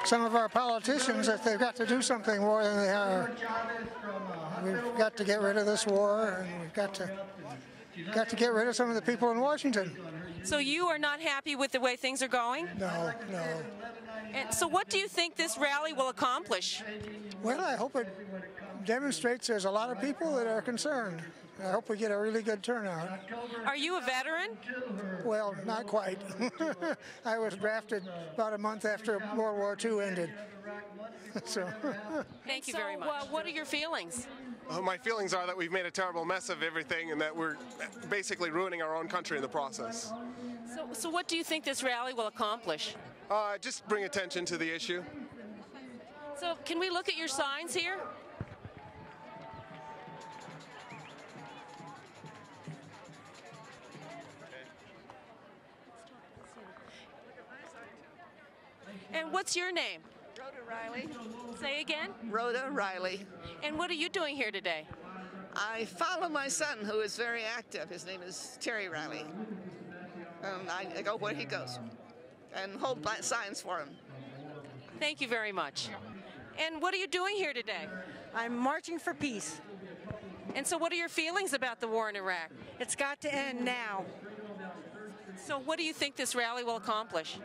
some of our politicians that they've got to do something more than they are. We've got to get rid of this war, and we've got to get rid of some of the people in Washington. So you are not happy with the way things are going? No. And so what do you think this rally will accomplish? Well, I hope it demonstrates there's a lot of people that are concerned. I hope we get a really good turnout. Are you a veteran? Well, not quite. I was drafted about a month after World War II ended. So. Thank you very much. What are your feelings? My feelings are that we've made a terrible mess of everything and that we're basically ruining our own country in the process. So what do you think this rally will accomplish? Just bring attention to the issue. So can we look at your signs here? And what's your name? Rhoda Riley. Say again? Rhoda Riley. And what are you doing here today? I follow my son, who is very active. His name is Terry Riley. I go where he goes and hold signs for him. Thank you very much. And what are you doing here today? I'm marching for peace. And so what are your feelings about the war in Iraq? It's got to end now. So what do you think this rally will accomplish?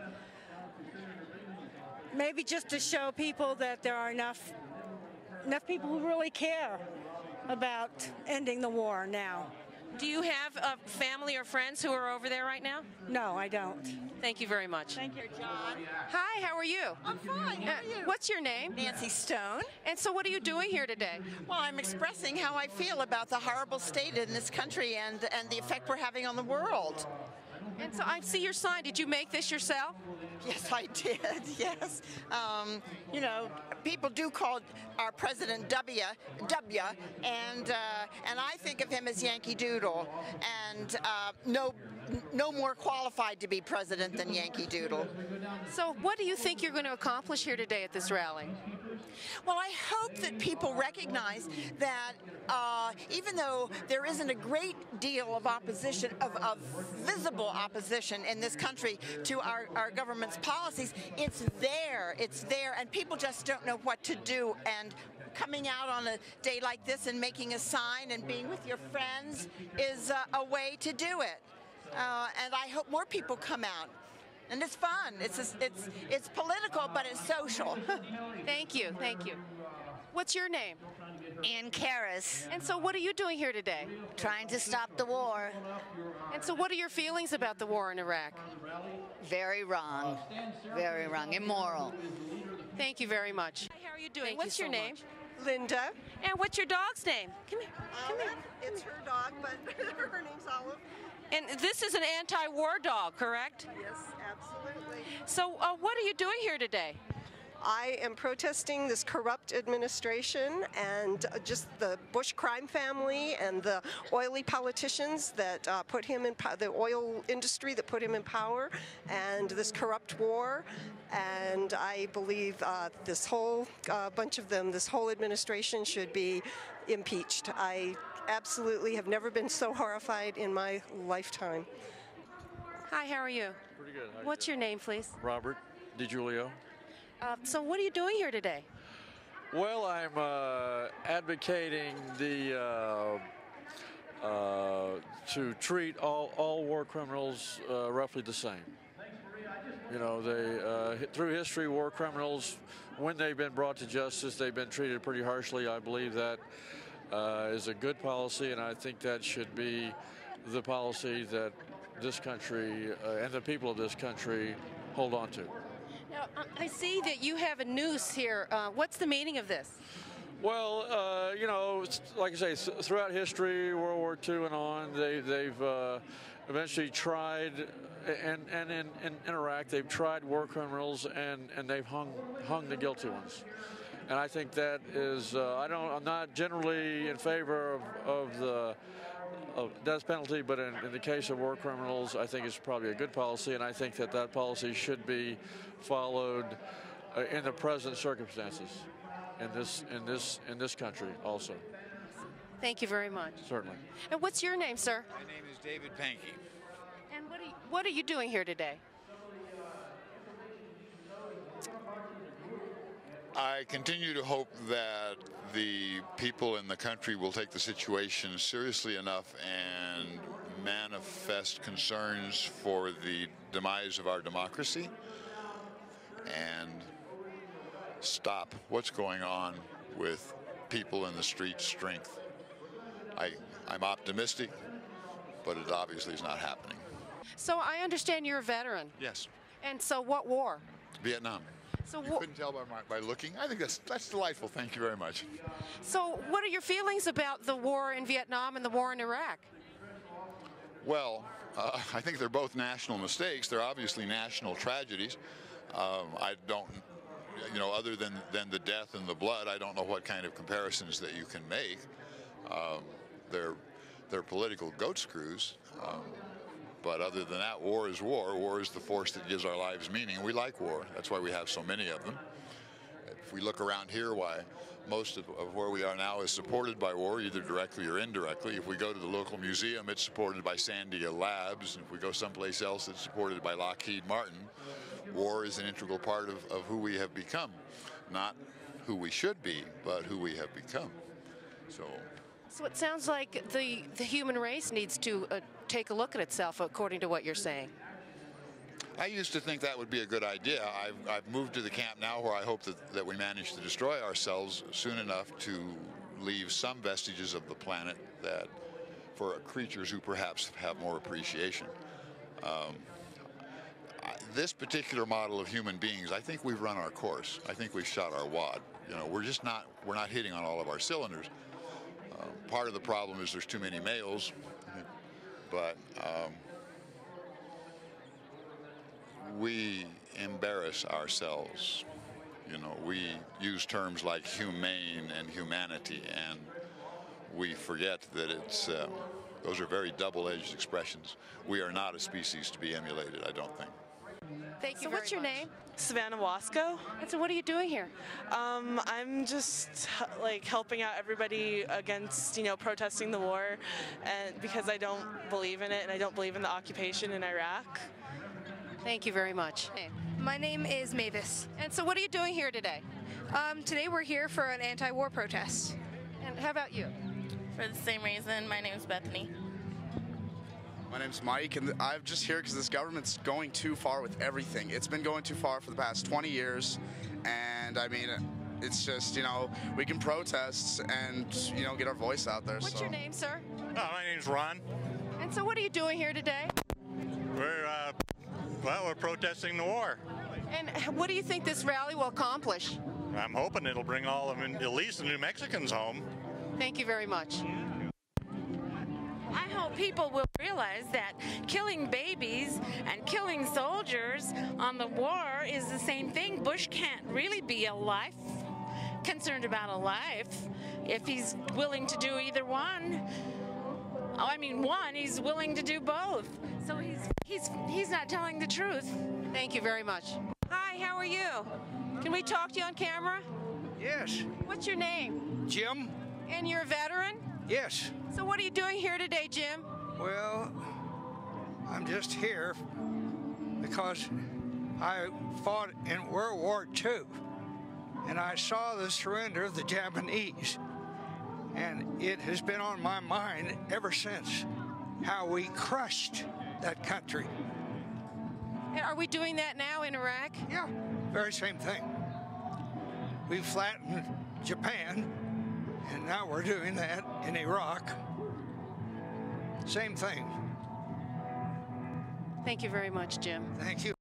Maybe just to show people that there are enough people who really care about ending the war now. Do you have family or friends who are over there right now? No, I don't. Thank you very much. Thank you, John. Hi, how are you? I'm fine. How are you? What's your name? Nancy Stone. And so what are you doing here today? Well, I'm expressing how I feel about the horrible state in this country and the effect we're having on the world. And so I see your sign. Did you make this yourself? Yes, I did. Yes. You know, people do call our president W, and I think of him as Yankee Doodle, and no more qualified to be president than Yankee Doodle. So what do you think you're going to accomplish here today at this rally? Well, I hope that people recognize that even though there isn't a great deal of opposition, of visible opposition in this country to our government's policies, it's there, and people just don't know what to do. And coming out on a day like this and making a sign and being with your friends is a way to do it. And I hope more people come out. And it's fun. It's political, but it's social. Thank you. Thank you. What's your name? Ann Karras. And so what are you doing here today? Trying to stop the war. And so what are your feelings about the war in Iraq? Very wrong. Very wrong. Immoral. Thank you very much. Hi, how are you doing? What's your name? Linda. And what's your dog's name? Come here. Come here. It's her dog, but her name's Olive. And this is an anti-war dog, correct? Yes, absolutely. So what are you doing here today? I am protesting this corrupt administration and just the Bush crime family and the oily politicians that put him in the oil industry that put him in power, and this corrupt war. And I believe this whole bunch of them, this whole administration should be impeached. I absolutely have never been so horrified in my lifetime. Hi, how are you? Pretty good. What's your name, please? Robert DiGiulio. So what are you doing here today? Well, I'm advocating to treat all war criminals roughly the same. You know, they through history, war criminals, when they've been brought to justice, they've been treated pretty harshly. I believe that is a good policy, and I think that should be the policy that this country and the people of this country hold on to. Now, I see that you have a noose here. What's the meaning of this? Well, you know, like I say, throughout history, World War II and on, they've eventually tried, and in Iraq, they've tried war criminals, and they've hung the guilty ones. And I think that is, I'm not generally in favor of the death penalty, but in the case of war criminals, I think it's probably a good policy, and I think that policy should be followed in the present circumstances in this country also. Thank you very much. Certainly. And what's your name, sir? My name is David Pankey. And what are you doing here today? I continue to hope that the people in the country will take the situation seriously enough and manifest concerns for the demise of our democracy and stop what's going on with people in the street strength. I'm optimistic, but it obviously is not happening. So I understand you're a veteran. Yes. And so what war? Vietnam. So you couldn't tell by looking. I think that's delightful. Thank you very much. So what are your feelings about the war in Vietnam and the war in Iraq? Well, I think they're both national mistakes. They're obviously national tragedies. I don't, other than the death and the blood, I don't know what kind of comparisons that you can make. They're political goat screws. But other than that, war is war. War is the force that gives our lives meaning. We like war. That's why we have so many of them. If we look around here, why most of where we are now is supported by war, either directly or indirectly. If we go to the local museum, it's supported by Sandia Labs. If we go someplace else, it's supported by Lockheed Martin. War is an integral part of who we have become. Not who we should be, but who we have become. So it sounds like the human race needs to take a look at itself, according to what you're saying. I used to think that would be a good idea. I've moved to the camp now where I hope that we manage to destroy ourselves soon enough to leave some vestiges of the planet that for creatures who perhaps have more appreciation. This particular model of human beings, I think we've run our course. I think we've shot our wad. We're not hitting on all of our cylinders. Part of the problem is there's too many males, but we embarrass ourselves. We use terms like humane and humanity, and we forget that those are very double-edged expressions. We are not a species to be emulated, I don't think. Thank you. So very what's your much. name? Savannah Wasco. And so what are you doing here? I'm just helping out everybody against protesting the war, and because I don't believe in it and I don't believe in the occupation in Iraq. Thank you very much. My name is Mavis. And so what are you doing here today? Today we're here for an anti-war protest. And how about you? For the same reason. My name is Bethany. My name's Mike, and I'm just here because this government's going too far with everything. It's been going too far for the past 20 years, and I mean, it's just, we can protest and, get our voice out there. What's your name, sir? My name's Ron. And so what are you doing here today? We're protesting the war. And what do you think this rally will accomplish? I'm hoping it'll bring all of them, at least the New Mexicans, home. Thank you very much. I hope people will realize that killing babies and killing soldiers on the war is the same thing. Bush can't really be concerned about a life if he's willing to do either one. He's willing to do both. So he's not telling the truth. Thank you very much. Hi, how are you? Can we talk to you on camera? Yes. What's your name? Jim. And you're a veteran? Yes. So what are you doing here today, Jim? Well, I'm just here because I fought in World War II, and I saw the surrender of the Japanese, and it has been on my mind ever since how we crushed that country. And are we doing that now in Iraq? Yeah, very same thing. We flattened Japan, and now we're doing that in Iraq. Same thing. Thank you very much, Jim. Thank you.